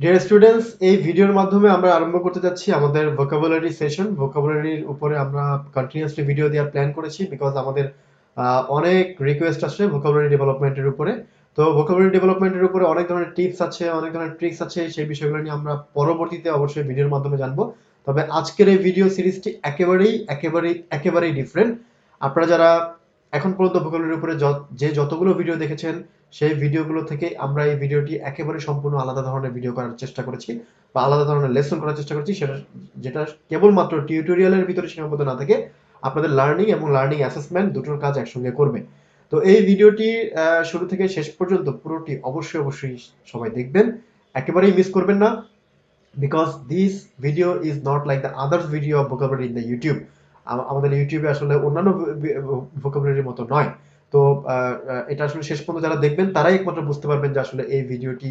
Dear students, এই ভিডিওর মাধ্যমে আমরা আরম্ভ করতে যাচ্ছি আমাদের ভোকাবুলারি সেশন। ভোকাবুলারির উপরে আমরা কন্টিনিউয়াসলি ভিডিও দেওয়ার প্ল্যান করেছি বিকজ আমাদের অনেক রিকোয়েস্ট আসছে ভোকাবুলারি ডেভেলপমেন্টের উপরে। তো ভোকাবুলারি ডেভেলপমেন্টের উপরে অনেক ধরনের টিপস আছে, অনেক ধরনের ট্রিক্স আছে, সেই বিষয়গুলো নিয়ে আমরা পরবর্তীতে অবশ্যই ভিডিওর মাধ্যমে জানবো। তবে আজকের এই ভিডিও সিরিজটি একেবারেই ডিফারেন্ট। আপনারা যারা এখন পর্যন্ত ভোকাবুলারির উপরে যতগুলো ভিডিও দেখেছেন, সেই ভিডিওগুলো থেকে আমরা এই ভিডিওটি একেবারে সম্পূর্ণ আলাদা ধরনের ভিডিও করার চেষ্টা করেছি বা আলাদা ধরনের লেসন করার চেষ্টা করেছি, সেটা যেটা কেবলমাত্র টিউটোরিয়ালের ভিতরে সীমাবদ্ধ না থেকে আপনাদের লার্নিং এবং লার্নিং অ্যাসেসমেন্ট দুটোর কাজ একসঙ্গে করবে। তো এই ভিডিওটি শুরু থেকে শেষ পর্যন্ত পুরোটি অবশ্যই সবাই দেখবেন, একেবারেই মিস করবেন না, because this video is not like the others video of vocabulary in the YouTube. আমাদের ইউটিউবে আসলে অন্যান্য ভোকাবুলারির মতো নয়। তো এটা আসলে শেষ পর্যন্ত যারা দেখবেন তারাই একমাত্র বুঝতে পারবেন যে আসলে এই ভিডিওটি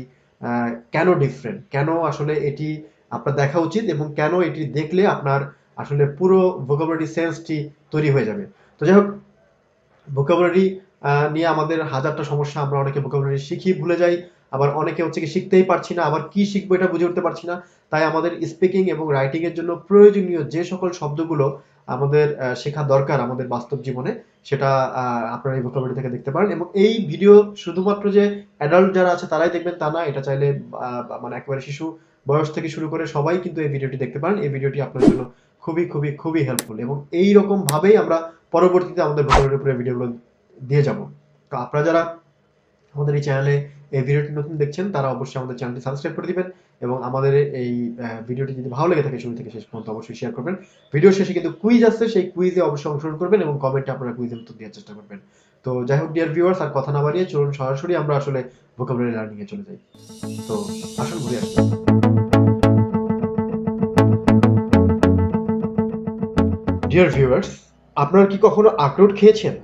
কেন ডিফারেন্ট, কেন আসলে এটি আপনার দেখা উচিত এবং কেন এটি দেখলে আপনার আসলে পুরো ভোকাবুলারি সেন্সটি তৈরি হয়ে যাবে। তো যাই হোক, ভোকাবুলারি নিয়ে আমাদের হাজারটা সমস্যা। আমরা অনেকে ভোকাবুলারি শিখি ভুলে যাই, আবার অনেকে হচ্ছে কি শিখতেই পারছি না, আবার কি শিখবো এটা বুঝে উঠতে পারছি না। তাই আমাদের স্পিকিং এবং রাইটিং এর জন্য প্রয়োজনীয় যে সকল শব্দগুলো আমাদের শেখা দরকার আমাদের বাস্তব জীবনে, সেটা আপনারা এই ভোকাবুলারি থেকে দেখতে পারেন। এবং এই ভিডিও শুধুমাত্র যে অ্যাডাল্ট যারা আছে তারাই দেখবেন তা না, এটা চাইলে মানে একেবারে শিশু বয়স থেকে শুরু করে সবাই কিন্তু এই ভিডিওটি দেখতে পারেন। এই ভিডিওটি আপনার জন্য খুবই হেল্পফুল এবং এই রকম ভাবেই আমরা পরবর্তীতে আমাদের ভোকাবুলারির উপরে ভিডিওগুলো দিয়ে যাব। তো আপনারা যারা আমাদের এই চ্যানেলে এই ভিডিওটি নতুন দেখছেন তারা অবশ্যই আমাদের চ্যানেলটি সাবস্ক্রাইব করে দিবেন এবং আমাদের এই ভিডিওটি যদি ভালো লেগে থাকে শুরু থেকে শেষ পর্যন্ত অবশ্যই শেয়ার করবেন। ভিডিও শেষে কিন্তু কুইজ আছে, সেই কুইজে অবশ্যই অংশগ্রহণ করবেন এবং কমেন্টে আপনারা কুইজের উত্তর দেওয়ার চেষ্টা করবেন। তো যাই হোক ডিয়ার ভিউয়ার্স, আর কথা না বাড়িয়ে চলুন সরাসরি আমরা আসলে ভোকাবুলারি লার্নিং এ চলে যাই। তো আসুন ঘুরে আসি। ডিয়ার ভিউয়ার্স, আপনারা কি কখনো আখরোট খেয়েছেন?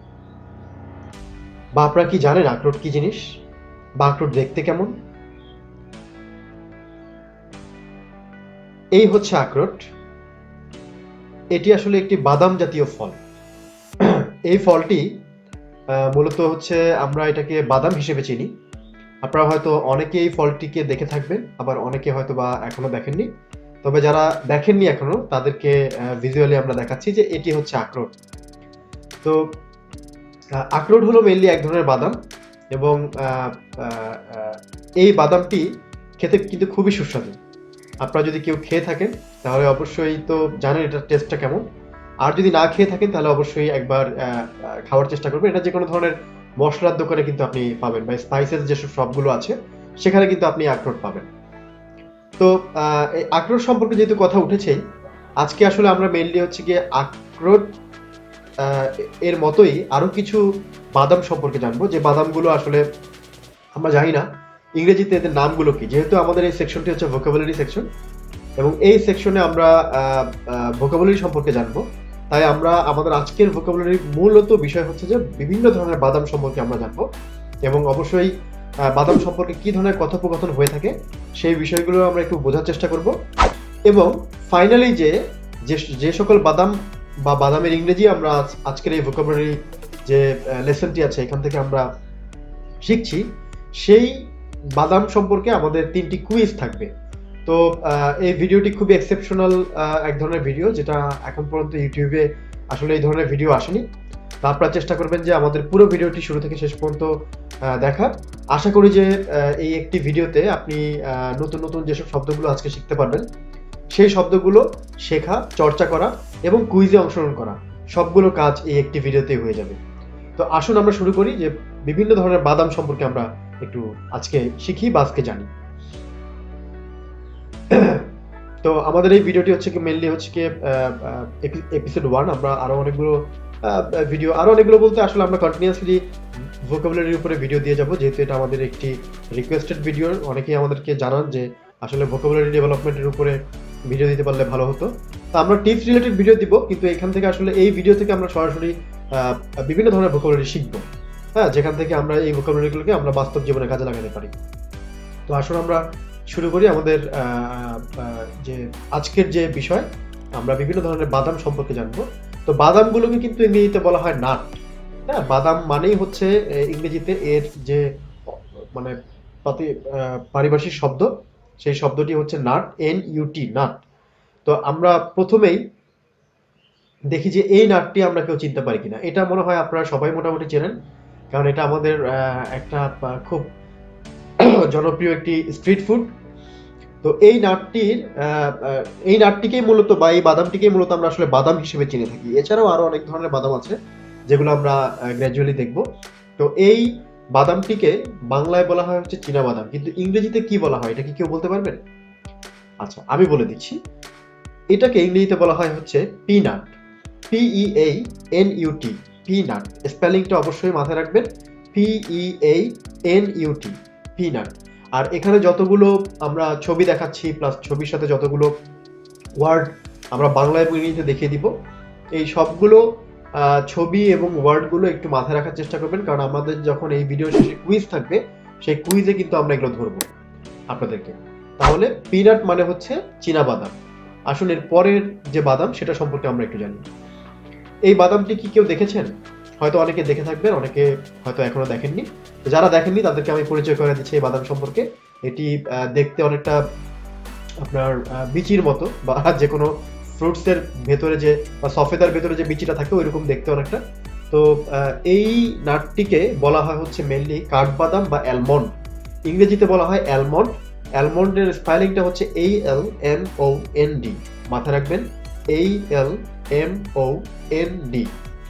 বা আপনারা কি জানেন আখরোট কি জিনিস, বা আখরোট দেখতে কেমন? এই হচ্ছে আখরোট। এটি আসলে একটি বাদাম জাতীয় ফল। এই ফলটি মূলত হচ্ছে আমরা এটাকে বাদাম হিসেবে চিনি। আপনারা হয়তো অনেকে এই ফলটিকে দেখে থাকবেন, আবার অনেকে হয়তো বা এখনো দেখেননি। তবে যারা দেখেননি এখনো তাদেরকে ভিজুয়ালি আমরা দেখাচ্ছি যে এটি হচ্ছে আখরোট। তো আখরোট হলো মেইনলি এক ধরনের বাদাম এবং এই বাদামটি খেতে কিন্তু খুবই সুস্বাদু। আপনারা যদি কেউ খেয়ে থাকেন তাহলে অবশ্যই তো জানেন এটার টেস্টটা কেমন। আর যদি না খেয়ে থাকেন তাহলে অবশ্যই একবার খাওয়ার চেষ্টা করবেন। এটা যে কোনো ধরনের মশলার দোকানে কিন্তু আপনি পাবেন, বা স্পাইসেস যেসব শপগুলো আছে সেখানে কিন্তু আপনি আখরোট পাবেন। তো এই আখরোট সম্পর্কে যেহেতু কথা উঠেছেই, আজকে আসলে আমরা মেইনলি হচ্ছে গিয়ে আখরোট এর মতোই আরো কিছু বাদাম সম্পর্কে জানবো, যে বাদামগুলো আসলে আমরা জানি না ইংরেজিতে এদের নামগুলো কি। যেহেতু আমাদের এই সেকশনটি হচ্ছে ভোকাবুলারি সেকশন এবং এই সেকশনে আমরা ভোকাবুলারি সম্পর্কে জানবো, তাই আমরা আমাদের আজকের ভোকাবুলারির মূলত বিষয় হচ্ছে যে বিভিন্ন ধরনের বাদাম সম্পর্কে আমরা জানবো এবং অবশ্যই বাদাম সম্পর্কে কি ধরনের কথোপকথন হয়ে থাকে সেই বিষয়গুলো আমরা একটু বোঝার চেষ্টা করব। এবং ফাইনালি যে সকল বাদাম বা বাদামের ইংরেজি আমরা আজকের এই ভোকাবুলারি যে লেসনটি আছে এখান থেকে আমরা শিখছি, সেই বাদাম সম্পর্কে আমাদের 3টি কুইজ থাকবে। তো এই ভিডিওটি খুবই এক্সেপশনাল এক ধরনের ভিডিও, যেটা এখন পর্যন্ত ইউটিউবে আসলে এই ধরনের ভিডিও আসেনি। তো আপনারা চেষ্টা করবেন যে আমাদের পুরো ভিডিওটি শুরু থেকে শেষ পর্যন্ত দেখার। আশা করি যে এই একটি ভিডিওতে আপনি নতুন যেসব শব্দগুলো আজকে শিখতে পারবেন সেই শব্দগুলো শেখা, চর্চা করা এবং কুইজে অংশগ্রহণ করা সবগুলো কাজ এই একটি ভিডিওতেই হয়ে যাবে। তো আসুন আমরা শুরু করি যে বিভিন্ন ধরনের বাদাম সম্পর্কে আমরা একটু আজকে শিখি বা আজকে জানি। তো আমাদের এই ভিডিওটি হচ্ছে কি মেইনলি হচ্ছে কি এপিসোড 1। আমরা আরো অনেকগুলো ভিডিও, আরো অনেকগুলো বলতে আসলে আমরা কন্টিনিউয়াসলি ভোকাবুলারির উপরে ভিডিও দিয়ে যাব, যেহেতু এটা আমাদের একটি রিকোয়েস্টেড ভিডিও। অনেকেই আমাদেরকে জানান যে আসলে ভোকাবুলারি ডেভেলপমেন্টের উপরে ভিডিও দিতে পারলে ভালো হতো। তো আমরা টিপস রিলেটেড ভিডিও দিব, কিন্তু এখান থেকে আসলে এই ভিডিও থেকে আমরা সরাসরি বিভিন্ন ধরনের ভোকাবুলারি শিখবো, হ্যাঁ, যেখান থেকে আমরা এই ভোকাবুলারিগুলোকে আমরা বাস্তব জীবনে কাজে লাগাতে পারি। তো আসুন আমরা শুরু করি আমাদের যে আজকের যে বিষয়, আমরা বিভিন্ন ধরনের বাদাম সম্পর্কে জানবো। তো বাদামগুলোকে কিন্তু ইংরেজিতে বলা হয় নাট। হ্যাঁ, বাদাম মানেই হচ্ছে ইংরেজিতে এর যে মানে পারিভাষিক শব্দ সেই শব্দটি হচ্ছে নাট, NUT, নাট। তো আমরা প্রথমেই দেখি যে এই নাটটি আমরা কেউ চিনতে পারি কিনা। এটা মনে হয় আপনারা সবাই মোটামুটি চেনেন, কারণ এটা আমাদের একটা খুব জনপ্রিয় একটি স্ট্রিট ফুড। তো এই নাটটিকেই মূলত বা এই বাদামটিকেই মূলত আমরা আসলে বাদাম হিসেবে চিনে থাকি। এছাড়াও আরো অনেক ধরনের বাদাম আছে যেগুলো আমরা গ্র্যাজুয়ালি দেখব। তো এই বাদামটিকে বাংলায় বলা হয় হচ্ছে চীনা বাদাম, কিন্তু ইংরেজিতে কি বলা হয় এটা কি কেউ বলতে পারবেন? আচ্ছা, আমি বলে দিচ্ছি। এটাকে ইংরেজিতে বলা হয় হচ্ছে পিনাট, PEANUT, পিনাট। স্পেলিংটা অবশ্যই মাথায় রাখবেন, PEANUT, পিনাট। আর এখানে যতগুলো আমরা ছবি দেখাচ্ছি প্লাস ছবির সাথে যতগুলো ওয়ার্ড আমরা বাংলা এবং ইংরেজিতে দেখিয়ে দিব, এই সবগুলো ছবি এবং ওয়ার্ডগুলো একটু মাথায় রাখার চেষ্টা করবেন, কারণ আমাদের যখন এই ভিডিও শেষে কুইজ থাকবে সেই কুইজে কিন্তু আমরা এগুলো ধরবো আপনাদেরকে। তাহলে পিনাট মানে হচ্ছে চীনা বাদাম। আসলে এর পরের যে বাদাম সেটা সম্পর্কে আমরা একটু জানি। এই বাদামটি কি কেউ দেখেছেন? হয়তো অনেকে দেখে থাকবেন, অনেকে হয়তো এখনো দেখেননি। যারা দেখেননি তাদেরকে আমি পরিচয় করে দিচ্ছি এই বাদাম সম্পর্কে। এটি দেখতে অনেকটা আপনার বিচির মতো, বা যে কোনো ফ্রুটসের ভেতরে যে বা সফেদার ভেতরে যে বিচিটা থাকে ওইরকম দেখতে অনেকটা। তো এই নাটটিকে বলা হয় হচ্ছে মেনলি কাঠবাদাম বা অ্যালমন্ড। ইংরেজিতে বলা হয় অ্যালমন্ড। অ্যালমন্ডের স্পেলিংটা হচ্ছে ALMOND, মাথায় রাখবেন, ALMOND,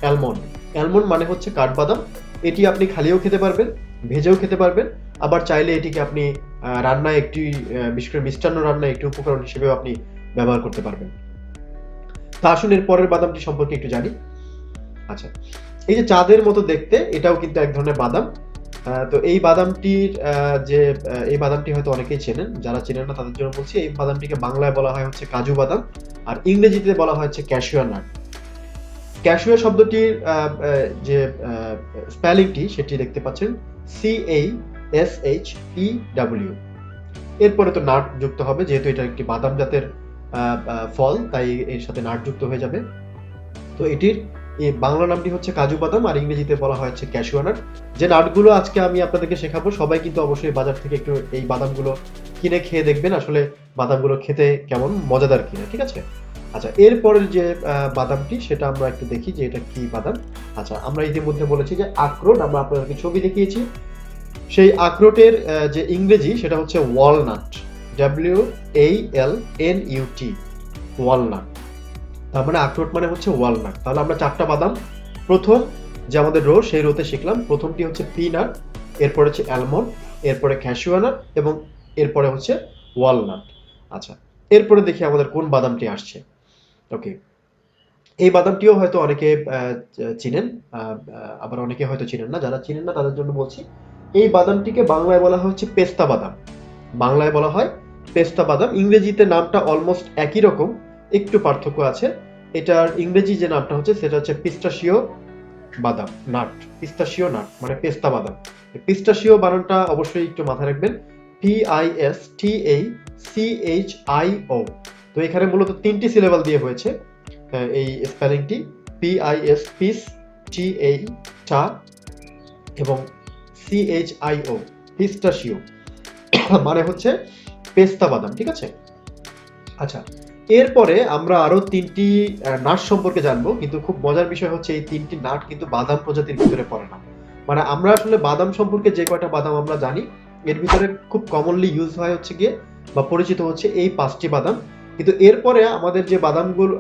অ্যালমন্ড। অ্যালমন্ড মানে হচ্ছে কাঠবাদাম। এটি আপনি খালিও খেতে পারবেন, ভেজেও খেতে পারবেন, আবার চাইলে এটিকে আপনি রান্নায় একটি বিশেষ করে মিষ্টান্ন রান্নায় একটি উপকরণ হিসেবেও আপনি ব্যবহার করতে পারবেন। তা আসুন এর পরের বাদামটি সম্পর্কে একটু জানি। আচ্ছা, এই যে চাঁদের মতো দেখতে, এটাও কিন্তু এক ধরনের বাদাম। তো এই বাদামটির এই বাদামটি হয়তো অনেকেই চেনেন, যারা চেনেন না তাদের জন্য বলছি, এই বাদামটিকে বাংলায় বলা হয় হচ্ছে কাজু বাদাম, আর ইংরেজিতে বলা হয় হচ্ছে ক্যাশিউ নাট। ক্যাশিউ শব্দটির যে স্পেলিংটি সেটি দেখতে পাচ্ছেন, CASHEW। এরপরে তো নাট যুক্ত হবে, যেহেতু এটা একটি বাদাম জাতের ফল, তাই এর সাথে নাট যুক্ত হয়ে যাবে। তো এটির এই বাংলা নামটি হচ্ছে কাজু বাদাম, আর ইংরেজিতে বলা হয় হচ্ছে ক্যাশিউ নাট। যে নাটগুলো আজকে আমি আপনাদেরকে শেখাবো, সবাই কিন্তু অবশ্যই বাজার থেকে একটু এই বাদামগুলো কিনে খেয়ে দেখবেন আসলে বাদামগুলো খেতে কেমন মজাদার কিনা, ঠিক আছে? আচ্ছা, এরপরের যে বাদামটি সেটা আমরা একটু দেখি যে এটা কি বাদাম। আচ্ছা, আমরা ইতিমধ্যে বলেছি যে আখরোট, আমরা আপনাদেরকে ছবি দেখিয়েছি। সেই আখরোটের যে ইংরেজি সেটা হচ্ছে ওয়ালনাট, WALNUT, ওয়ালনাট। তার মানে আখরোট মানে হচ্ছে ওয়ালনাট। তাহলে আমরা চারটা বাদাম, প্রথম যে আমাদের রো সেই রোতে শিখলাম। প্রথমটি হচ্ছে পিনাট, এরপরে হচ্ছে অ্যালমন্ড, এরপরে ক্যাশিউ নাট এবং এরপরে হচ্ছে ওয়ালনাট। আচ্ছা, এরপরে দেখি আমাদের কোন বাদামটি আসছে। ওকে, এই বাদামটিও হয়তো অনেকে চিনেন, আবার অনেকে হয়তো চিনেন না। যারা চিনেন না তাদের জন্য বলছি, এই বাদামটিকে বাংলায় বলা হচ্ছে পেস্তা বাদাম। বাংলায় বলা হয় পেস্তা বাদাম। ইংরেজিতে নামটা অলমোস্ট একই রকম, একটু পার্থক্য আছে। এটার ইংরেজি যে নামটা হচ্ছে সেটা হচ্ছে পিস্তাশিও বাদাম নাট। পিস্তাশিও নাট মানে পেস্তা বাদাম। পিস্তাশিও বানানটা অবশ্যই একটু মাথায় রাখবেন, PISTACHIO। তো এখানে মূলত 3টি সিলেবল দিয়ে হয়েছে এই স্পেলিংটি, PIS, টা এবং CHIO, পিস্তাশিও, মানে হচ্ছে পেস্তা বাদাম, ঠিক আছে? আচ্ছা, এরপরে আমরা আরো 3টি নাট সম্পর্কে জানবো, কিন্তু খুব মজার বিষয় হচ্ছে এই 3টি নাট কিন্তু বাদাম প্রজাতির ভিতরে পড়ে না। মানে আমরা আসলে বাদাম সম্পর্কে যে কয়টা বাদাম আমরা জানি, এর ভিতরে খুব কমনলি ইউজ হয় হচ্ছে গিয়ে বা পরিচিত হচ্ছে এই 5টি বাদাম। কিন্তু এরপরে আমাদের যে বাদামগুলো,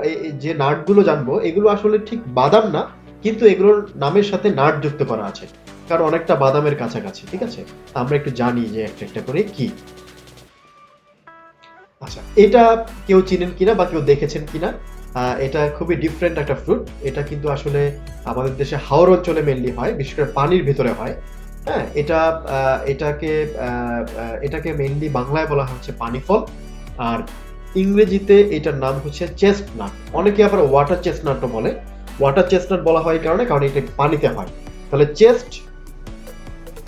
যে নাটগুলো জানবো, এগুলো আসলে ঠিক বাদাম না, কিন্তু এগুলোর নামের সাথে নাট যুক্ত করা আছে, কারণ অনেকটা বাদামের কাছাকাছি, ঠিক আছে? আমরা একটু জানি যে একটা একটা করে কি। আচ্ছা, এটা কেউ চিনেন কিনা বা কেউ দেখেছেন কিনা? এটা খুবই ডিফারেন্ট একটা ফ্রুট। এটা কিন্তু আসলে আমাদের দেশে হাওর অঞ্চলে মেইনলি হয়, বিশেষ করে পানির ভিতরে হয়। হ্যাঁ, এটাকে মেইনলি বাংলায় বলা হচ্ছে পানি ফল, আর ইংরেজিতে এটার নাম হচ্ছে চেস্টনাট। অনেকে আবার ওয়াটার চেস্টনাটও বলে। ওয়াটার চেস্টনাট বলা হয় এই কারণে, কারণ এটা পানিতে হয়। তাহলে চেস্ট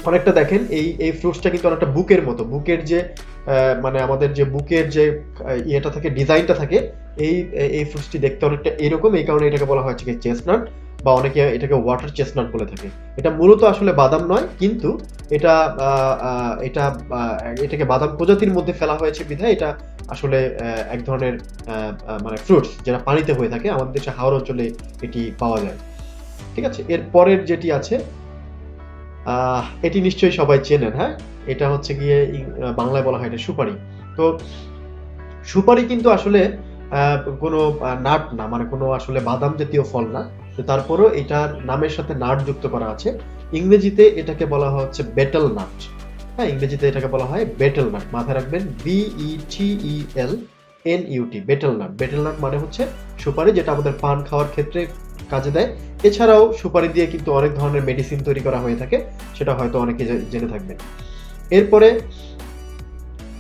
অনেকটা দেখেন, এই ফ্রুটসটা কিন্তু অনেকটা বুকের মতো। বুকের যে মানে আমাদের যে বুকের যে ইয়েটা থাকে, ডিজাইনটা থাকে, এই ফ্রুটসটি দেখতে অনেকটা এরকম, এই কারণে এটাকে বলা হয় চেস্টনাট। বা অনেকে এটাকে ওয়াটার চেস্টনাট বলে থাকে। এটা মূলত আসলে বাদাম নয়, কিন্তু এটা এটা এটাকে বাদাম প্রজাতির মধ্যে ফেলা হয়েছে বিধায় এটা আসলে এক ধরনের মানে ফ্রুটস যেটা পানিতে হয়ে থাকে। আমাদের দেশে হাওর অঞ্চলে এটি পাওয়া যায়। ঠিক আছে, এর পরের যেটি আছে এটি নিশ্চয়ই সবাই চেনেন, হ্যাঁ? এটা হচ্ছে গিয়ে বাংলায় বলা হয় এটা সুপারি। তো সুপারি কিন্তু আসলে কোনো নাট না, মানে কোনো আসলে বাদাম জাতীয় ফল না। তো তারপরও এটার নামের সাথে নাট যুক্ত করা আছে। ইংরেজিতে এটাকে বলা হচ্ছে বেটেল নাট। হ্যাঁ, ইংরেজিতে এটাকে বলা হয় বেটেল নাট। মাথায় রাখবেন BETELNUT, battle nut. Battle nut মানে হচ্ছে সুপারি, যেটা আমাদের পান খাওয়ার ক্ষেত্রে কাজে দেয়। এছাড়াও সুপারি দিয়ে কিন্তু অনেক ধরনের মেডিসিন তৈরি করা হয়ে থাকে, সেটা হয়তো অনেকে জেনে থাকবেন। এরপরে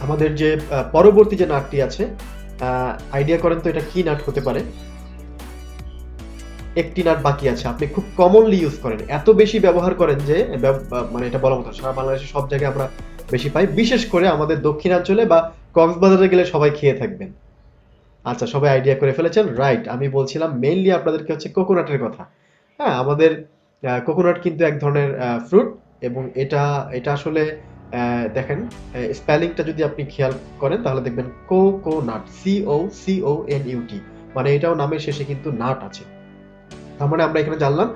আমাদের যে পরবর্তী যে নাটটি আছে, আইডিয়া করেন তো এটা কি নাট হতে পারে? একটি নাট বাকি আছে, আপনি খুব কমনলি ইউজ করেন, এত বেশি ব্যবহার করেন যে মানে এটা বলার মতো, সারা বাংলাদেশে সব জায়গায় আমরা বেশি পাই, বিশেষ করে আমাদের দক্ষিণাঞ্চলে বা কক্সবাজারে গেলে সবাই খেয়ে থাকবেন। আচ্ছা, সবাই আইডিয়া করে ফেলেছেন, রাইট। আমি বলছিলাম মেইনলি আপনাদেরকে হচ্ছে কোকোনাটের কথা। হ্যাঁ, আমাদের কোকোনাট কিন্তু এক ধরনের ফ্রুট, এবং এটা এটা আসলে দেখেন স্পেলিংটা যদি আপনি খেয়াল করেন তাহলে দেখবেন কোকোনাট, COCONUT, মানে এটাও নামের শেষে কিন্তু নাট আছে। তার মানে আমরা এখানে জানলাম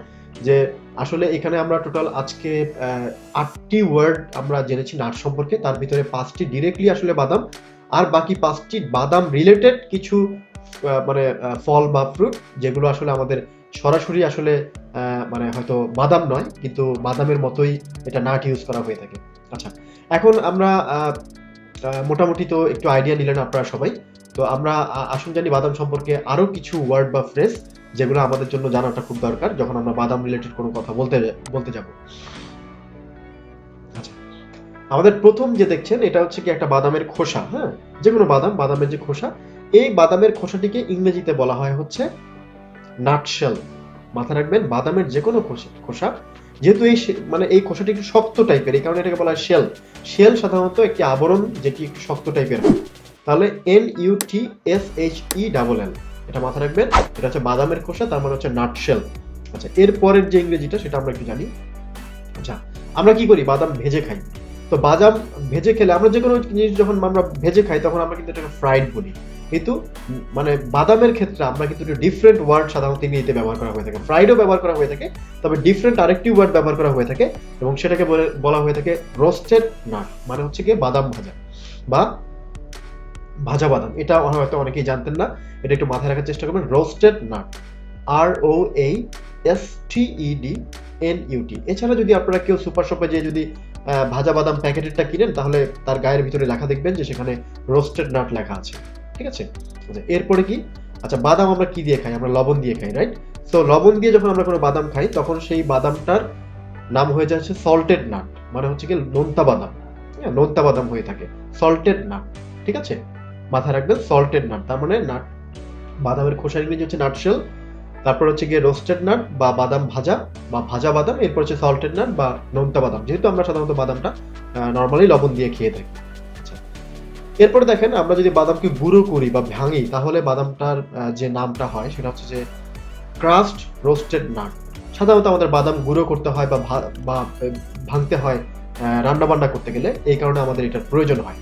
যে আসলে এখানে আমরা টোটাল আজকে 8টি ওয়ার্ড আমরা জেনেছি নাট সম্পর্কে। তার ভিতরে 5টি ডিরেক্টলি আসলে বাদাম, আর বাকি 5টি বাদাম রিলেটেড কিছু মানে ফল বা ফ্রুট, যেগুলো আসলে আমাদের সরাসরি আসলে মানে হয়তো বাদাম নয়, কিন্তু বাদামের মতোই এটা নাট ইউজ করা হয়ে থাকে। আচ্ছা, এখন আমরা মোটামুটি তো একটু আইডিয়া নিলেন আপনারা সবাই। তো আমরা আসুন জানি বাদাম সম্পর্কে আরো কিছু ওয়ার্ড বা ফ্রেজ, যেগুলো আমাদের জন্য জানাটা খুব দরকার যখন আমরা বাদাম রিলেটেড কোনো কথা বলতে যাব। আচ্ছা, আমাদের প্রথম যে দেখছেন এটা হচ্ছে কি একটা বাদামের খোসা। হ্যাঁ, যে কোনো বাদামের যে খোসা, এই বাদামের খোসাটিকে ইংরেজিতে বলা হয় হচ্ছে নাটশেল। মাথায় রাখবেন, বাদামের যে কোনো খোসা, যেহেতু মানে এই খোসাটি একটু শক্ত টাইপের, এই কারণে এটাকে বলা হয় শেল। শেল সাধারণত একটি আবরণ যেটি একটু শক্ত টাইপের হয়। তাহলে NUTSHELL, এটা মাথায় রাখবেন, এটা হচ্ছে বাদামের খোসা, তার মানে হচ্ছে নাটশেল। আচ্ছা, এর পরের যে ইংরেজিটা সেটা আমরা একটু জানি। আচ্ছা, আমরা কি করি? বাদাম ভেজে খাই। তো বাদাম ভেজে খেলে, আমরা যে কোনো জিনিস যখন আমরা ভেজে খাই তখন আমরা কিন্তু এটাকে ফ্রাইড বলি, কিন্তু মানে বাদামের ক্ষেত্রে আমরা কিন্তু একটু ডিফারেন্ট ওয়ার্ড সাধারণত ইংরেজিতে ব্যবহার করা হয়ে থাকে। ফ্রাইডও ব্যবহার করা হয়ে থাকে, তবে ডিফারেন্ট আরেকটি ওয়ার্ড ব্যবহার করা হয়ে থাকে, এবং সেটাকে বলা হয়ে থাকে রোস্টেড নাট, মানে হচ্ছে কি বাদাম ভাজা বা ভাজা বাদাম। এটা হয়তো অনেকেই জানতেন না, এটা একটু মাথায় রাখার চেষ্টা করবেন। Roasted nut, ROASTEDNUT। এছাড়া যদি আপনারা কেউ সুপার শপে যে যদি ভাজা বাদাম প্যাকেটেরটা কিনেন, তাহলে তার গায়ের ভিতরে লেখা দেখবেন যে সেখানে রোস্টেড নাট লেখা আছে। ঠিক আছে? আচ্ছা, এরপরে কি? আচ্ছা, বাদাম আমরা কি দিয়ে খাই? আমরা লবণ দিয়ে খাই, রাইট? তো লবণ দিয়ে যখন আমরা কোনো বাদাম খাই তখন সেই বাদামটার নাম হয়ে যাচ্ছে সল্টেড নাট, মানে হচ্ছে কি নোনতা বাদাম। হ্যাঁ, নোনতা বাদাম হয়ে থাকে, সল্টেড নাট। ঠিক আছে, মাথায় রাখবেন সল্টেড নাট, তার মানে নাট, বাদামের খোসার ইংরেজি হচ্ছে নাটশেল, তারপর হচ্ছে গিয়ে রোস্টেড নাট বা বাদাম ভাজা বা ভাজা বাদাম, এরপর হচ্ছে সল্টেড নাট বা নোনতা বাদাম, যেহেতু আমরা সাধারণত বাদামটা নর্মালি লবণ দিয়ে খেয়ে থাকি। আচ্ছা, এরপরে দেখেন আমরা যদি বাদামকে গুঁড়ো করি বা ভাঙি, তাহলে বাদামটার যে নামটা হয় সেটা হচ্ছে যে ক্রাস্ট রোস্টেড নাট। সাধারণত আমাদের বাদাম গুঁড়ো করতে হয় বা ভাঙতে হয় রান্না বান্না করতে গেলে, এই কারণে আমাদের এটার প্রয়োজন হয়।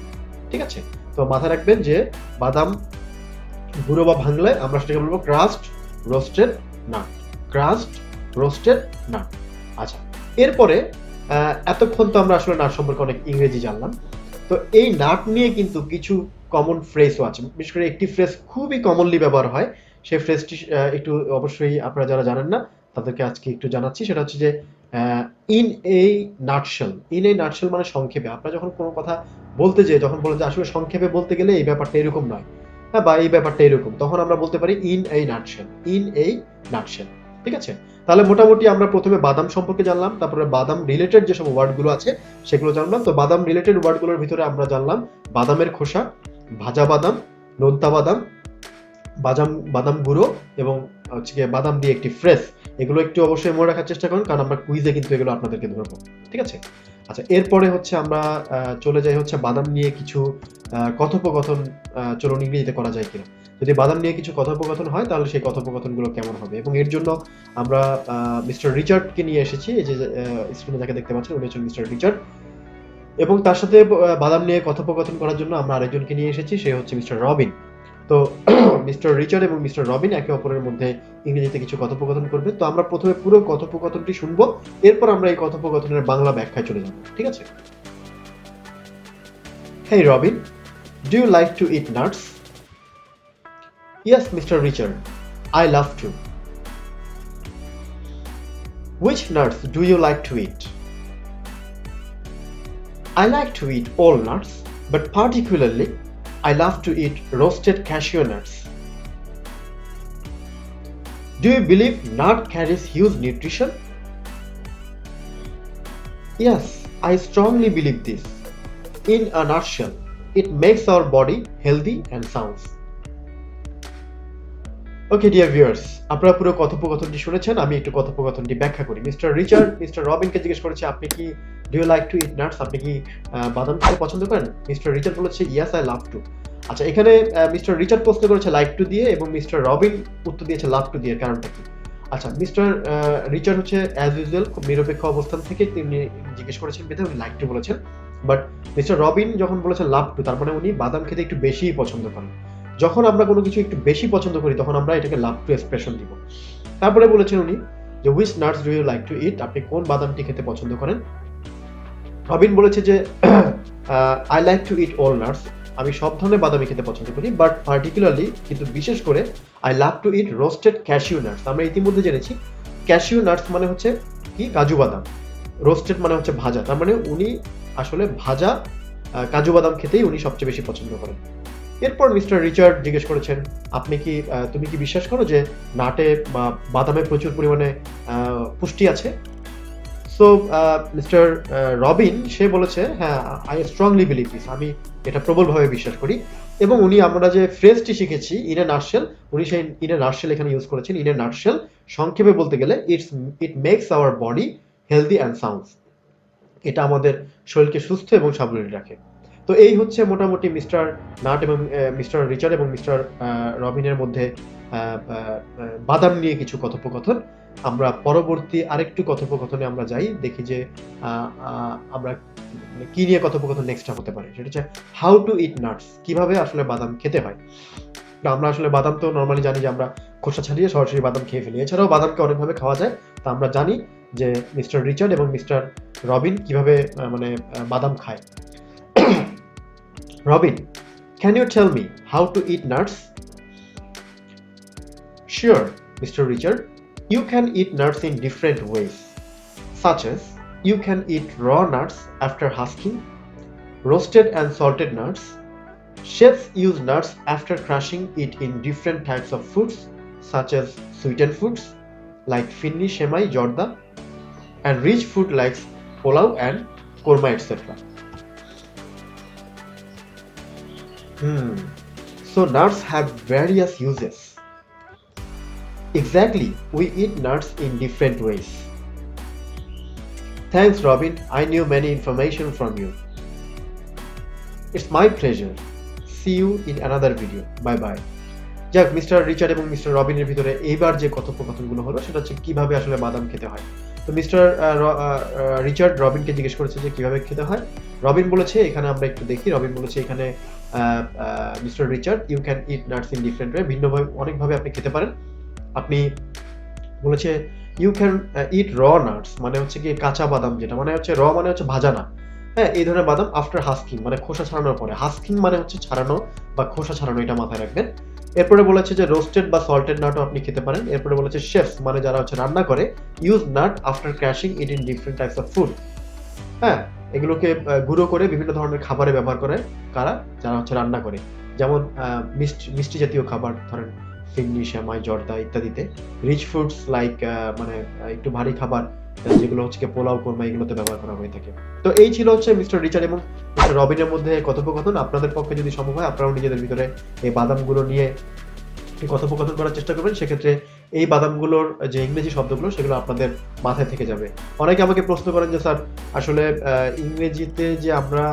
ঠিক আছে, তো মাথায় রাখবেন যে বাদাম গুঁড়ো বা ভাঙলে আমরা সেটাকে বলবো crust roasted nut, crust roasted nut. আচ্ছা, এরপরে এতক্ষণ তো আমরা আসলে নাট সম্পর্কে অনেক ইংরেজি জানলাম। তো এই নাট নিয়ে কিন্তু কিছু কমন ফ্রেজও আছে, বিশেষ করে একটি ফ্রেজ খুবই কমনলি ব্যবহার হয়। সেই ফ্রেজটি একটু অবশ্যই আপনারা যারা জানেন না তাদেরকে আজকে একটু জানাচ্ছি। সেটা হচ্ছে যে ইন এই নাটশেল। ইন এই নাটশেল মানে সংক্ষেপে। আপনারা যখন কোনো কথা বলতে যাই, যখন বলেন যে আসলে সংক্ষেপে বলতে গেলে এই ব্যাপারটা এরকম নয়, হ্যাঁ, বা এই ব্যাপারটা এরকম, তখন আমরা বলতে পারি ইন এই নাটশেল, ইন এই নাটশেল। ঠিক আছে, তাহলে মোটামুটি আমরা প্রথমে বাদাম সম্পর্কে জানলাম, তারপরে বাদাম রিলেটেড যেসব ওয়ার্ডগুলো আছে সেগুলো জানলাম। তো বাদাম রিলেটেড ওয়ার্ডগুলোর ভিতরে আমরা জানলাম বাদামের খোসা, ভাজা বাদাম, নোনতা বাদাম, বাদাম গুঁড়ো, এবং হচ্ছে গিয়ে বাদাম দিয়ে একটি ফ্রেশ। এগুলো একটু অবশ্যই মনে রাখার চেষ্টা করুন, কারণ আমরা কুইজে কিন্তু এগুলো আপনাদেরকে ধরবো। ঠিক আছে, আচ্ছা, এরপরে হচ্ছে আমরা চলে যাই হচ্ছে বাদাম নিয়ে কিছু কথোপকথন, চলুন ইংরেজিতে করা যায় কিনা। যদি বাদাম নিয়ে কিছু কথোপকথন হয় তাহলে সেই কথোপকথনগুলো কেমন হবে, এবং এর জন্য আমরা মিস্টার রিচার্ডকে নিয়ে এসেছি। এই যে স্ক্রিনে যাকে দেখতে পাচ্ছেন উনি হচ্ছেন মিস্টার রিচার্ড, এবং তার সাথে বাদাম নিয়ে কথোপকথন করার জন্য আমরা আরেকজনকে নিয়ে এসেছি, সে হচ্ছে মিস্টার রবিন। তো মিস্টার রিচার্ড এবং মিস্টার রবিন একে অপরের মধ্যে ইংরেজিতে কিছু কথোপকথন করবে। তো আমরা প্রথমে পুরো কথোপকথনটি শুনবো, এরপর আমরা এই কথোপকথনের বাংলা ব্যাখ্যায় চলে যাব, ঠিক আছে? Hey Robin, do you like to eat nuts? Yes, Mr. Richard, I love to. Which nuts do you like to eat? I like to eat all nuts, but particularly I love to eat roasted cashew nuts. Do you believe nut carries huge nutrition? Yes, I strongly believe this. In a nutshell, it makes our body healthy and sound. Okay dear viewers, আপনারা পুরো কথোপকথনটি শুনেছেন, আমি একটু কথোপকথনটি ব্যাখ্যা করি। Mister Richard mister রবিনকে জিজ্ঞেস করেছে, আপনি কি do you like to eat nuts, আপনি কি বাদাম খেতে পছন্দ করেন? মিস্টার রিচার্ড বলেছে ইয়েস আই লাভ টু। আচ্ছা, এখানে মিস্টার রিচার্ড প্রশ্ন করেছে লাইক টু দিয়ে, এবং মিস্টার রবিন উত্তর দিয়েছে লাভ টু দিয়ে। কারণটা কি? আচ্ছা, মিস্টার রিচার্ড হচ্ছে অ্যাজ ইউজুয়াল খুব নিরপেক্ষ অবস্থান থেকে তিনি জিজ্ঞেস করেছেন বিধায় উনি লাইক টু বলেছেন, বাট মিস্টার রবিন যখন বলেছেন লাভ টু, তার মানে উনি বাদাম খেতে একটু বেশিই পছন্দ করেন। যখন আমরা কোনো কিছু একটু বেশি পছন্দ করি তখন আমরা এটাকে লাভ টু এক্সপ্রেশন দিব। তারপরে বলেছেন উনি যে which nuts do you like to eat, আপনি কোন বাদামটি খেতে পছন্দ করেন? রবিন বলেছে যে I like to eat all nuts, আমি সব ধরনের বাদামই খেতে পছন্দ করি, বাট পার্টিকুলারলি কিন্তু বিশেষ করে I love two it roasted cashew nuts. আমরা ইতিমধ্যে জেনেছি ক্যাশিউ নাটস মানে হচ্ছে কি, কাজু বাদাম, রোস্টেড মানে হচ্ছে ভাজা, তার মানে উনি আসলে ভাজা কাজু বাদাম খেতেই উনি সবচেয়ে বেশি পছন্দ করেন। এরপর মিস্টার রিচার্ড জিজ্ঞেস করেছেন, আপনি কি তুমি কি বিশ্বাস করো যে নাটে বা বাদামে প্রচুর পরিমাণে পুষ্টি আছে? সো মিস্টার রবিন সে বলেছে হ্যাঁ, আই স্ট্রংলি বিলিভ দিস, আমি এটা প্রবলভাবে বিশ্বাস করি। এবং উনি আমরা যে ফ্রেজটি শিখেছি ইন এ নাটশেল, উনি সেই ইন এ নাটশেল এখানে ইউজ করেছেন। ইন এ নাটশেল সংক্ষেপে বলতে গেলে it makes our body healthy and sound, এটা আমাদের শরীরকে সুস্থ এবং সাবলীল রাখে। তো এই হচ্ছে মোটামুটি মিস্টার নাট এবং মিস্টার রিচার্ড এবং মিস্টার রবিনের মধ্যে বাদাম নিয়ে কিছু কথোপকথন। আমরা পরবর্তী আরেকটু কথোপকথনে আমরা যাই, দেখি যে আমরা কি নিয়ে কথোপকথন নেক্সটটা হতে পারে। সেটা হচ্ছে হাউ টু ইট নাটস, কিভাবে আসলে বাদাম খেতে হয়। আমরা আসলে বাদাম তো নর্মালি জানি যে আমরা খোসা ছাড়িয়ে সরাসরি বাদাম খেয়ে ফেলি, এছাড়াও বাদামকে অনেকভাবে খাওয়া যায়। তা আমরা জানি যে মিস্টার রিচার্ড এবং মিস্টার রবিন কিভাবে বাদাম খায়। Robin, can you tell me how to eat nuts? Sure, Mr. Richard. You can eat nuts in different ways, such as you can eat raw nuts after husking, roasted and salted nuts. Chefs use nuts after crushing it in different types of foods, such as sweetened foods like finni, shemai, jorda, and rich food like pulao and korma, etc. So nuts have various uses. Exactly, we eat nuts in different ways. Thanks, Robin. I knew many information from you. It's my pleasure. See you in another video. Bye bye. যাক, mister Richard এবং mister রবিনের ভিতরে এইবার যে কথোপকথনগুলো হলো সেটা হচ্ছে কিভাবে আসলে বাদাম খেতে হয়। তো মিস্টার রিচার্ড রবিনকে জিজ্ঞেস করেছে যে কিভাবে খেতে হয়। রবিন বলেছে, এখানে আমরা একটু দেখি, রবিন বলেছে এখানে mister Richard you can eat nuts in different way, ভিন্নভাবে অনেকভাবে আপনি খেতে পারেন। আপনি বলেছে ইউ ক্যান ইট র নাটস, মানে হচ্ছে কি কাঁচা বাদাম, যেটা মানে হচ্ছে র মানে হচ্ছে ভাজা না, হ্যাঁ, এই ধরনের বাদাম আফটার হাস্কিং মানে খোসা ছাড়ানোর পরে। হাস্কিং মানে হচ্ছে ছাড়ানো বা খোসা ছাড়ানো, এটা মাথায় রাখবেন। এরপরে বলেছে যে রোস্টেড বা সল্টেড নাটও আপনি খেতে পারেন। এরপরে বলেছে শেফস মানে যারা হচ্ছে রান্না করে use nut after crashing it in different types of food, হ্যাঁ, এগুলোকে গুঁড়ো করে বিভিন্ন ধরনের খাবারে ব্যবহার করে কারা, যারা হচ্ছে রান্না করে, যেমন মিষ্টি জাতীয় খাবার, ধরেন ফিন্নি, সেমাই, জর্দা ইত্যাদিতে। রিচ ফুডস লাইক মানে একটু ভারী খাবার যেগুলো হচ্ছে পোলাও, কোরমা, এগুলোতে ব্যবহার করা হয়ে থাকে। তো এই ছিল হচ্ছে মিস্টার রিচার্ড এবং মিস্টার রবিনের মধ্যে কথোপকথন। আপনাদের পক্ষে যদি সম্ভব হয় আপনারাও নিজেদের ভিতরে এই বাদামগুলো নিয়ে কথোপকথন করার চেষ্টা করবেন। সেক্ষেত্রে এই বাদামগুলোর যে ইংরেজি শব্দগুলো সেগুলো আপনাদের মাথায় থেকে যাবে। অনেকে আমাকে প্রশ্ন করেন যে স্যার আসলে ইংরেজিতে যে আমরা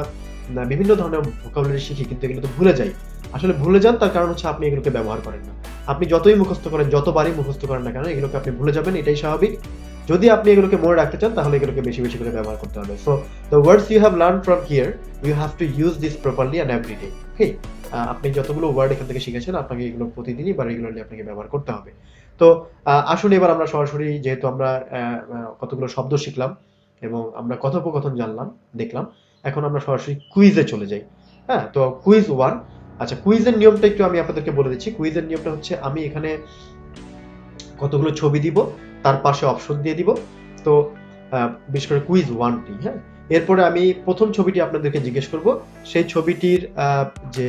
বিভিন্ন ধরনের ভোকাবুলারি শিখি কিন্তু এগুলো তো ভুলে যাই। আসলে ভুলে যান তার কারণ হচ্ছে আপনি এগুলোকে ব্যবহার করেন না। আপনি যতই মুখস্থ করেন, যতবারই মুখস্থ করেন না কেন এগুলোকে আপনি ভুলে যাবেন, এটাই স্বাভাবিক। যদি আপনি এগুলোকে মনে রাখতে চান তাহলে এগুলোকে বেশি বেশি করে ব্যবহার করতে হবে। So the words you have learn from here you have to use this properly and every day. Okay, আপনি যতগুলো ওয়ার্ড এখান থেকে শিখেছেন আপনাকে এগুলো প্রতিদিনই বা রেগুলারলি আপনাকে ব্যবহার করতে হবে। তো আসুন এবার আমরা সরাসরি, যেহেতু আমরা কতগুলো শব্দ শিখলাম এবং আমরা কথোপকথন জানলাম, দেখলাম, এখন আমরা সরাসরি কুইজে চলে যাই। হ্যাঁ, তো কুইজ 1। আচ্ছা, কুইজের নিয়মটা একটু আমি আপনাদেরকে বলে দিচ্ছি। কুইজের নিয়মটা হচ্ছে আমি এখানে কতগুলো ছবি দিব, তার পাশে অপশন দিয়ে দিব। তো বিশেষ করে কুইজ 1টি, হ্যাঁ, এরপরে আমি প্রথম ছবিটি আপনাদেরকে জিজ্ঞেস করব, সেই ছবিটির যে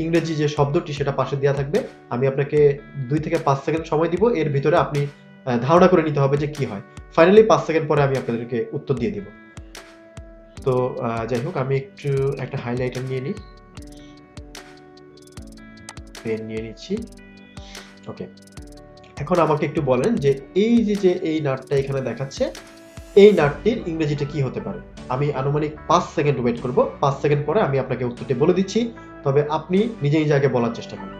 ইংরেজি যে শব্দটি সেটা পাশে দেওয়া থাকবে। আমি আপনাকে 2 থেকে 5 সেকেন্ড সময় দিব, এর ভিতরে আপনি ধারণা করে নিতে হবে যে কি হয়। ফাইনালি 5 সেকেন্ড পরে আমি আপনাদেরকে উত্তর দিয়ে দিব। তো যাই হোক, আমি একটু একটা হাইলাইটার নিয়ে নিই, পেন নিয়ে নিচ্ছি। ওকে, এখন আমাকে একটু বলেন যে এই যে এই নাটটা এখানে দেখাচ্ছে, এই নাটটির ইংরেজিটা কি হতে পারে? আমি আনুমানিক 5 সেকেন্ড ওয়েট করব। 5 সেকেন্ড পরে আমি আপনাকে উত্তরটি বলে দিচ্ছি, তবে আপনি নিজে নিজে আগে বলার চেষ্টা করুন।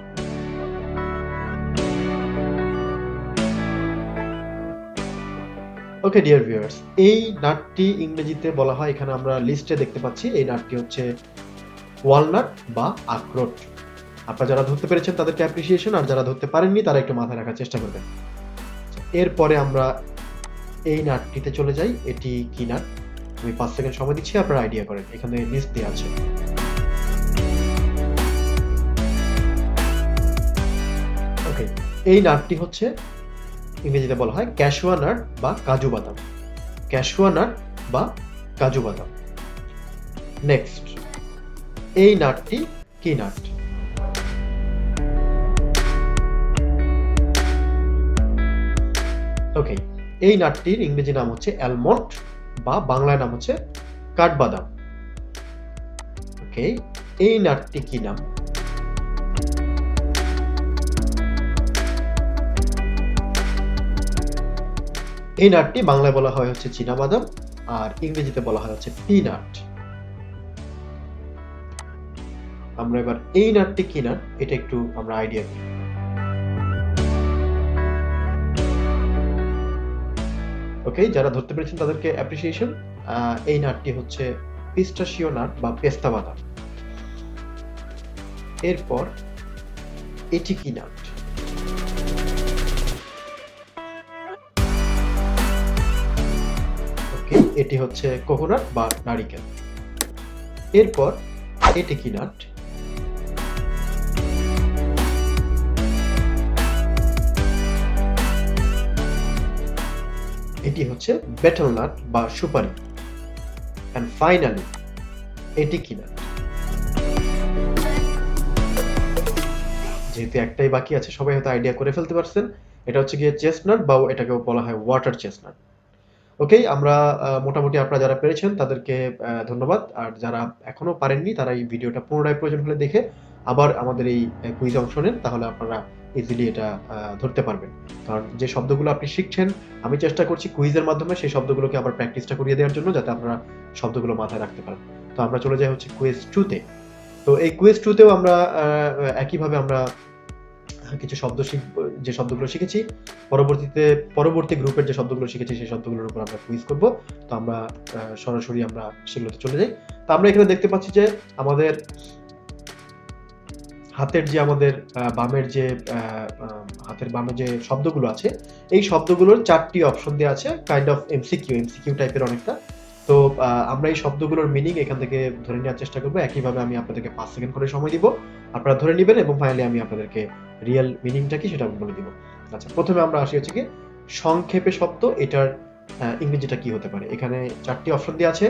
ওকে ডিয়ার ভিউয়ার্স, এই নাটটি ইংরেজিতে বলা হয়, এখানে আমরা লিস্টে দেখতে পাচ্ছি, এই নাটটি হচ্ছে ওয়ালনাট বা আখরোট। আপনারা যারা ধরতে পেরেছেন তাদেরকে অ্যাপ্রিসিয়েশন, আর যারা ধরতে পারেননি তারা একটু মাথায় রাখার চেষ্টা করবেন। এরপরে আমরা এই নাটটিতে চলে যাই। এটি কি নাট? আমি 5 সেকেন্ড সময় দিচ্ছি, আপনারা আইডিয়া করেন। এখানে লিস্ট দেওয়া আছে। ওকে, এই নাটটি হচ্ছে ইংরেজিতে বলা হয় ক্যাশুয়া নাট বা কাজু বাদাম। ক্যাশুয়া নাট বা কাজু বাদাম। নেক্সট, এই নাটটি কি নাট? ওকে, এই নাটটির ইংরেজি নাম হচ্ছে অ্যালমন্ড বা বাংলায় নাম হচ্ছে কাঠবাদাম। ওকে, এই নাটটি কি নাম? এই নাটটি বাংলায় বলা হয় হচ্ছে চীনাবাদাম, আর ইংরেজিতে বলা হয় হচ্ছে পিনাট। আমরা এবার এই নাটটি কি নাট এটা একটু আমরা আইডিয়া করি। ওকে, যারা ধরতে পেরেছেন তাদেরকে অ্যাপ্রিসিয়েশন। এই নাটটি হচ্ছে পিস্টাশিও নাট বা পেস্তা বাদাম। এরপর এটি কি নাট? ওকে, এটি হচ্ছে কোকোনাট বা নারিকেল। এরপর এটি কি নাট? এটি হচ্ছে বেটেল নাট বা সুপারি। এন্ড ফাইনালি এটি কি নাট? যেহেতু একটাই বাকি আছে, সবাই হয়তো আইডিয়া করে ফেলতে পারছেন। এটা হচ্ছে গিয়ে চেস্টনাট বা এটাকে বলা হয় ওয়াটার চেস্টনাট। ওকে, আমরা মোটামুটি আপনারা যারা পেরেছেন তাদেরকে ধন্যবাদ। আর যারা এখনো পারেননি তারা এই ভিডিওটা পুনরায় প্রয়োজন হলে দেখে আবার আমাদের এই কুইজে অংশ নেন, তাহলে আপনারা ইজিলি এটা ধরতে পারবেন। কারণ যে শব্দগুলো আপনি শিখছেন, আমি চেষ্টা করছি কুইজের মাধ্যমে সেই শব্দগুলোকে আবার প্র্যাকটিসটা করিয়ে দেওয়ার জন্য, যাতে আপনারা শব্দগুলো মাথায় রাখতে পারেন। তো আমরা চলে যাই হচ্ছে কুইজ 2 তে। তো এই কুইজ 2 তেও আমরা একইভাবে আমরা কিছু শব্দ শিখব, যে শব্দগুলো শিখেছি পরবর্তী গ্রুপের যে শব্দগুলো শিখেছি সেই শব্দগুলোর উপর আমরা কুইজ করব। তো আমরা সরাসরি আমরা সেগুলোতে চলে যাই। তো আমরা এখানে দেখতে পাচ্ছি যে আমাদের হাতের বামে যে শব্দগুলো আছে, এই শব্দগুলোর 4টি অপশন দেওয়া আছে, কাইন্ড অফ এমসিকিউ টাইপের অনেকটা। তো আমরা এই শব্দগুলোর মিনিং এখান থেকে ধরে নেওয়ার চেষ্টা করব। একইভাবে আমি আপনাদেরকে 5 সেকেন্ড করে সময় দিব, আপনারা ধরে নেবেন এবং ফাইনালি আমি আপনাদেরকে রিয়েল মিনিংটা কি সেটা বলে দিব। আচ্ছা, প্রথমে আমরা আসি হচ্ছে কি সংক্ষেপে শব্দ, এটার ইংরেজিটা কি হতে পারে। এখানে 4টি অপশন দেওয়া আছে: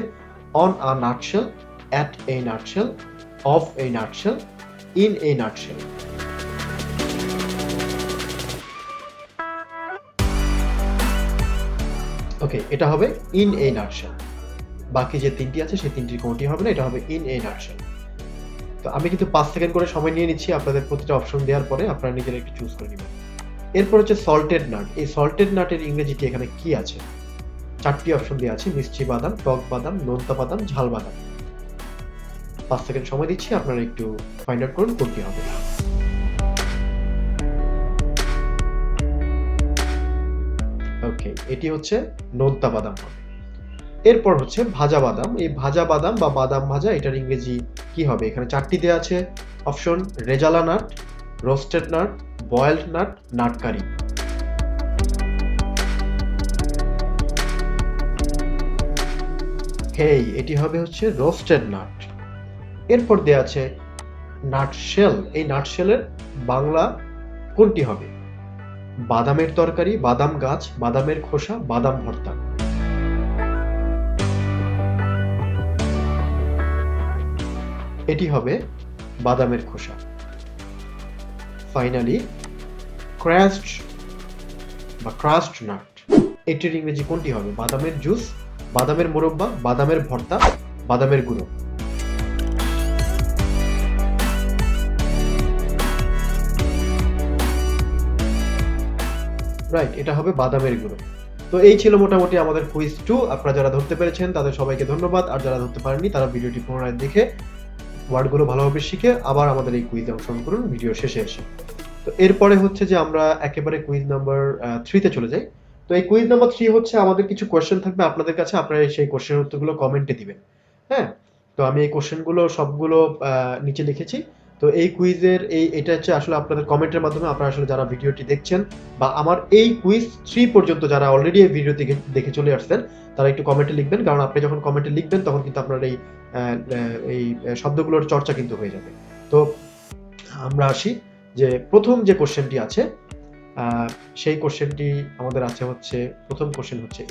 on a nutshell, at a nutshell, of a nutshell, in a nutshell. Okay, এটা হবে ইন এ নাটশেল। বাকি যে 3টি আছে সেই 3টির কোনটি হবে না, এটা হবে ইন এ নাটশেল। তো আমি কিন্তু 5 সেকেন্ড করে সময় নিয়ে নিচ্ছি, আপনাদের প্রতিটা অপশন দেওয়ার পরে আপনারা নিজেরা একটু চুজ করে নেবেন। এরপর হচ্ছে সল্টেড নাট। এই সল্টেড নাটের ইংরেজিতে এখানে কি আছে? 4টি অপশন দেওয়া আছে, মিষ্টি বাদাম, টক বাদাম, নোনতা বাদাম, ঝাল বাদাম। 5 সেকেন্ড সময় দিচ্ছি, আপনারা একটু ফাইন্ড আউট করুন কোনটি হবে। ওকে, এটি হচ্ছে নোনতা বাদাম হবে। এরপর হচ্ছে ভাজা বাদাম। এই ভাজা বাদাম বা বাদাম ভাজা, এটার ইংরেজি কি হবে? এখানে 4টি দেওয়া আছে option, rezala nut, roasted nut, boiled nut, nut curry. Hey, এটি হবে হচ্ছে রোস্টেড নাট। এরপর দেওয়া আছে নাট শেল। এই নাট শেলের বাংলা কোনটি হবে? বাদামের তরকারি, বাদাম গাছ, বাদামের খোসা, বাদাম ভর্তা। এটি হবে বাদামের খোসা। ফাইনালি ক্রাস্ট বা ক্রাস্ট নাট, এটির ইংরেজি কোনটি হবে? বাদামের জুস, বাদামের মোরব্বা, বাদামের ভর্তা, বাদামের গুঁড়ো। রাইট, এটা হবে বাদামের গুঁড়ো। তো এই ছিল মোটামুটি আমাদের কুইজ 2। আপনারা যারা ধরতে পেরেছেন তাদের সবাইকে ধন্যবাদ, আর যারা ধরতে পারেননি তারা ভিডিওটি পুনরায় দেখে ওয়ার্ডগুলো ভালোভাবে শিখে আবার আমাদের এই কুইজে অংশগ্রহণ করুন ভিডিও শেষে এসে। তো এরপরে হচ্ছে যে আমরা একেবারে কুইজ নাম্বার 3 তে চলে যাই। তো এই কুইজ নাম্বার 3 হচ্ছে আমাদের কিছু কোশ্চেন থাকবে আপনাদের কাছে, আপনারা সেই কোশ্চেনের উত্তরগুলো কমেন্টে দিবেন। হ্যাঁ, তো আমি এই কোশ্চেনগুলো সবগুলো নিচে লিখেছি। তো এই কুইজের এটা হচ্ছে আসলে আপনাদের কমেন্টের মাধ্যমে, আপনারা আসলে যারা ভিডিওটি দেখছেন বা আমার এই কুইজ 3 পর্যন্ত যারা অলরেডি এই ভিডিও দেখে চলে আসছেন, তারা একটু কমেন্টে লিখবেন, কারণ আপনি যখন কমেন্টে লিখবেন তখন কিন্তু আপনার এই শব্দগুলোর চর্চা কিন্তু হয়ে যাবে। তো আমরা আসি যে প্রথম যে কোশ্চেনটি আছে, সেই কোশ্চেনটি আমাদের আছে হচ্ছে, প্রথম কোশ্চেন হচ্ছে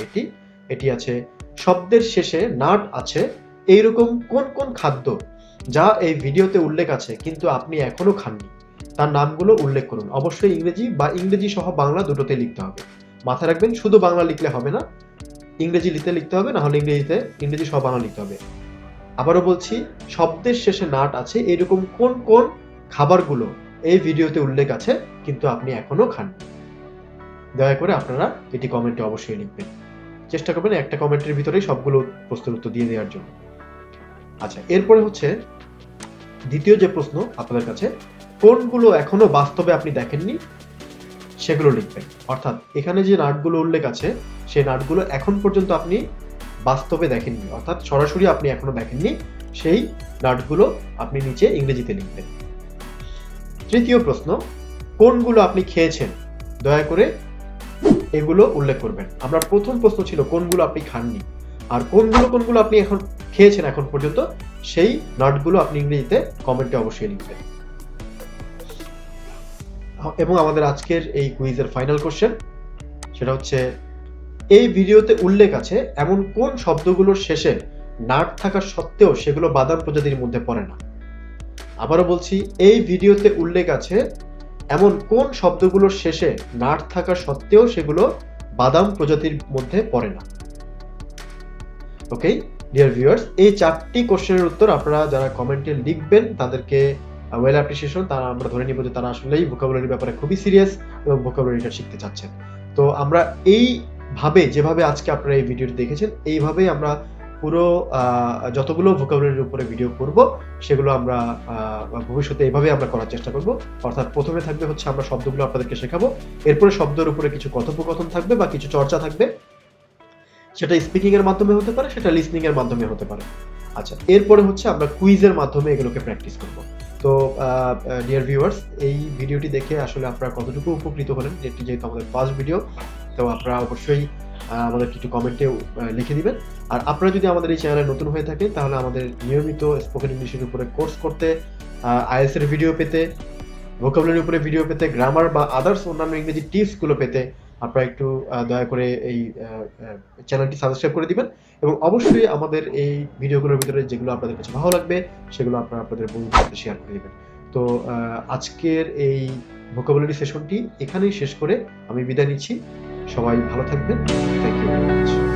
এটি আছে, শব্দের শেষে নাট আছে এইরকম কোন কোন খাদ্য যা এই ভিডিওতে উল্লেখ আছে কিন্তু আপনি এখনো খাননি, তার নামগুলো উল্লেখ করুন। অবশ্যই ইংরেজি বা ইংরেজি সহ বাংলা দুটোতে লিখতে হবে। মাথায় রাখবেন, শুধু বাংলা লিখলে হবে না, ইংরেজি লিখতে হবে, না হলে ইংরেজি সহ বাংলা লিখতে হবে। আবারও বলছি, শব্দের শেষে নাট আছে এরকম কোন কোন খাবারগুলো এই ভিডিওতে উল্লেখ আছে কিন্তু আপনি এখনো খাননি। দয়া করে আপনারা এটি কমেন্টে অবশ্যই লিখবেন। চেষ্টা করবেন একটা কমেন্টের ভিতরেই সবগুলো প্রশ্নের উত্তর দিয়ে দেওয়ার জন্য। আচ্ছা, এরপরে হচ্ছে দ্বিতীয় যে প্রশ্ন আপনাদের কাছে, কোনগুলো এখনো বাস্তবে আপনি দেখেননি সেগুলো লিখবেন। অর্থাৎ এখানে যে নাটগুলো উল্লেখ আছে সেই নাটগুলো এখন পর্যন্ত আপনি বাস্তবে দেখেননি, অর্থাৎ সরাসরি আপনি এখনো দেখেননি, সেই নাটগুলো আপনি নিচে ইংরেজিতে লিখবেন। তৃতীয় প্রশ্ন, কোনগুলো আপনি খেয়েছেন, দয়া করে এগুলো উল্লেখ করবেন। আমরা প্রথম প্রশ্ন ছিল কোনগুলো আপনি খাননি, আর কোনগুলো আপনি এখন খেয়েছেন এখন পর্যন্ত, সেই নাটগুলো আপনি ইংরেজিতে কমেন্টে অবশ্যই লিখবেন। এবং আমাদের আজকের এই কুইজের ফাইনাল কোশ্চেন, সেটা হচ্ছে, এই ভিডিওতে উল্লেখ আছে এমন কোন শব্দগুলোর শেষে নাট থাকা সত্ত্বেও সেগুলো বাদাম প্রজাতির মধ্যে পড়ে না। আবারও বলছি, এই ভিডিওতে উল্লেখ আছে এমন কোন শব্দগুলোর শেষে নাট থাকা সত্ত্বেও সেগুলো বাদাম প্রজাতির মধ্যে পড়ে না। ওকে ডিয়ার ভিউয়ার্স, এই 4টি কোশ্চেনের উত্তর আপনারা যারা কমেন্টে লিখবেন তাদেরকে ওয়েল অ্যাপ্রিসিয়েশন। তারা আমরা ধরে নিব যে তারা আসলেই ভোকাবুলারির ব্যাপারে খুবই সিরিয়াস এবং ভোকাবুলারিটা শিখতে চাচ্ছেন। তো আমরা এইভাবে, যেভাবে আজকে আপনারা এই ভিডিওটি দেখেছেন, এইভাবেই আমরা পুরো যতগুলো ভোকাবুলারির উপরে ভিডিও করব সেগুলো আমরা ভবিষ্যতে এইভাবে আমরা করার চেষ্টা করব। অর্থাৎ প্রথমে থাকবে হচ্ছে আমরা শব্দগুলো আপনাদেরকে শেখাবো, এরপরে শব্দের উপরে কিছু কথোপকথন থাকবে বা কিছু চর্চা থাকবে, সেটা স্পিকিং এর মাধ্যমে হতে পারে, সেটা লিসনিং এর মাধ্যমে হতে পারে। আচ্ছা, এরপরে হচ্ছে আমরা কুইজের মাধ্যমে এগুলোকে প্র্যাকটিস করব। তো ডিয়ার ভিউয়ার্স, এই ভিডিওটি দেখে আসলে আপনারা কতটুকু উপকৃত হলেন, এটি যেহেতু আমাদের ফার্স্ট ভিডিও, তো আপনারা অবশ্যই আমাদের কিছু কমেন্টে লিখে দিবেন। আর আপনারা যদি আমাদের এই চ্যানেলে নতুন হয়ে থাকেন তাহলে আমাদের নিয়মিত স্পোকেন ইংলিশের উপরে কোর্স করতে, আইএলটিএস এর ভিডিও পেতে, ভোকাবুলারির উপরে ভিডিও পেতে, গ্রামার বা আদার্স অন্যান্য ইংরেজি টিপসগুলো পেতে আপনারা একটু দয়া করে এই চ্যানেলটি সাবস্ক্রাইব করে দিবেন, এবং অবশ্যই আমাদের এই ভিডিওগুলোর ভিতরে যেগুলো আপনাদের কাছে ভালো লাগবে সেগুলো আপনারা আপনাদের বন্ধুদের সাথে শেয়ার করে দিবেন। তো আজকের এই ভোকাবুলারি সেশনটি এখানেই শেষ করে আমি বিদায় নিচ্ছি। সবাই ভালো থাকবেন। Thank you very much.